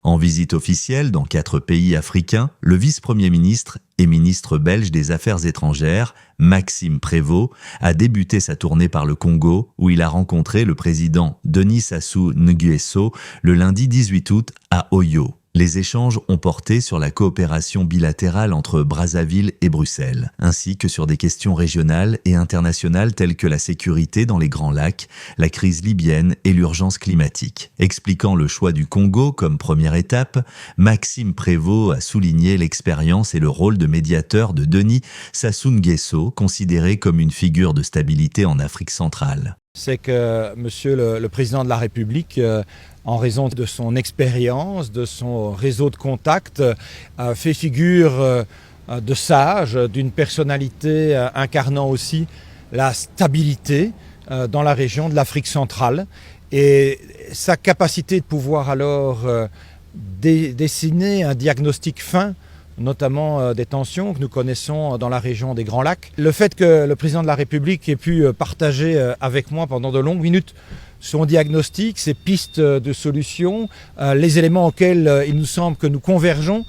En visite officielle dans 4 pays africains, le vice-premier ministre et ministre belge des Affaires étrangères, Maxime Prévost, a débuté sa tournée par le Congo, où il a rencontré le président Denis Sassou Nguesso le lundi 18 août à Oyo. Les échanges ont porté sur la coopération bilatérale entre Brazzaville et Bruxelles, ainsi que sur des questions régionales et internationales telles que la sécurité dans les Grands Lacs, la crise libyenne et l'urgence climatique. Expliquant le choix du Congo comme première étape, Maxime Prévost a souligné l'expérience et le rôle de médiateur de Denis Sassou Nguesso, considéré comme une figure de stabilité en Afrique centrale. C'est que Monsieur le Président de la République, en raison de son expérience, de son réseau de contacts, fait figure de sage, d'une personnalité incarnant aussi la stabilité dans la région de l'Afrique centrale. Et sa capacité de pouvoir alors dessiner un diagnostic fin, notamment des tensions que nous connaissons dans la région des Grands Lacs. Le fait que le président de la République ait pu partager avec moi pendant de longues minutes son diagnostic, ses pistes de solutions, les éléments auxquels il nous semble que nous convergeons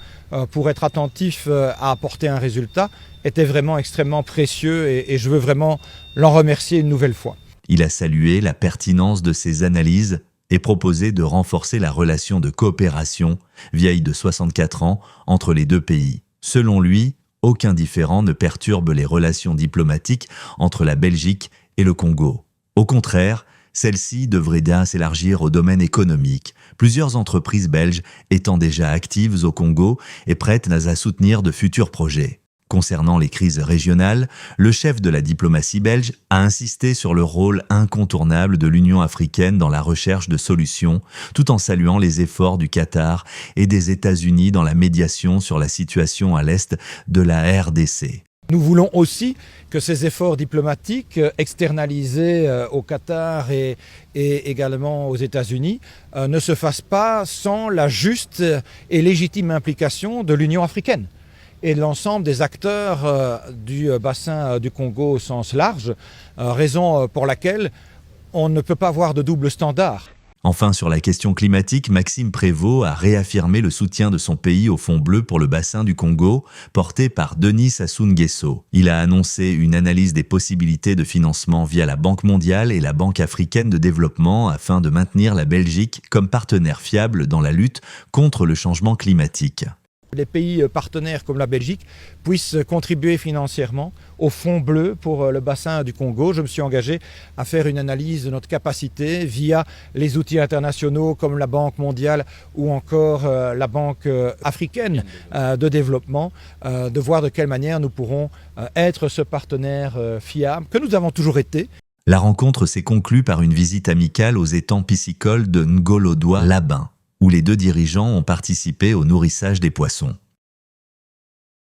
pour être attentifs à apporter un résultat, était vraiment extrêmement précieux et je veux vraiment l'en remercier une nouvelle fois. Il a salué la pertinence de ses analyses et proposé de renforcer la relation de coopération, vieille de 64 ans, entre les deux pays. Selon lui, aucun différend ne perturbe les relations diplomatiques entre la Belgique et le Congo. Au contraire, celle-ci devrait bien s'élargir au domaine économique, plusieurs entreprises belges étant déjà actives au Congo et prêtes à soutenir de futurs projets. Concernant les crises régionales, le chef de la diplomatie belge a insisté sur le rôle incontournable de l'Union africaine dans la recherche de solutions, tout en saluant les efforts du Qatar et des États-Unis dans la médiation sur la situation à l'est de la RDC. Nous voulons aussi que ces efforts diplomatiques externalisés au Qatar et également aux États-Unis ne se fassent pas sans la juste et légitime implication de l'Union africaine et de l'ensemble des acteurs du bassin du Congo au sens large, raison pour laquelle on ne peut pas avoir de double standard. Enfin, sur la question climatique, Maxime Prévost a réaffirmé le soutien de son pays au Fonds bleu pour le bassin du Congo, porté par Denis Sassou Nguesso. Il a annoncé une analyse des possibilités de financement via la Banque mondiale et la Banque africaine de développement afin de maintenir la Belgique comme partenaire fiable dans la lutte contre le changement climatique. Les pays partenaires comme la Belgique puissent contribuer financièrement au Fonds bleu pour le bassin du Congo. Je me suis engagé à faire une analyse de notre capacité via les outils internationaux comme la Banque mondiale ou encore la Banque africaine de développement, de voir de quelle manière nous pourrons être ce partenaire fiable que nous avons toujours été. La rencontre s'est conclue par une visite amicale aux étangs piscicoles de Ngolodwa-Labin, où les deux dirigeants ont participé au nourrissage des poissons.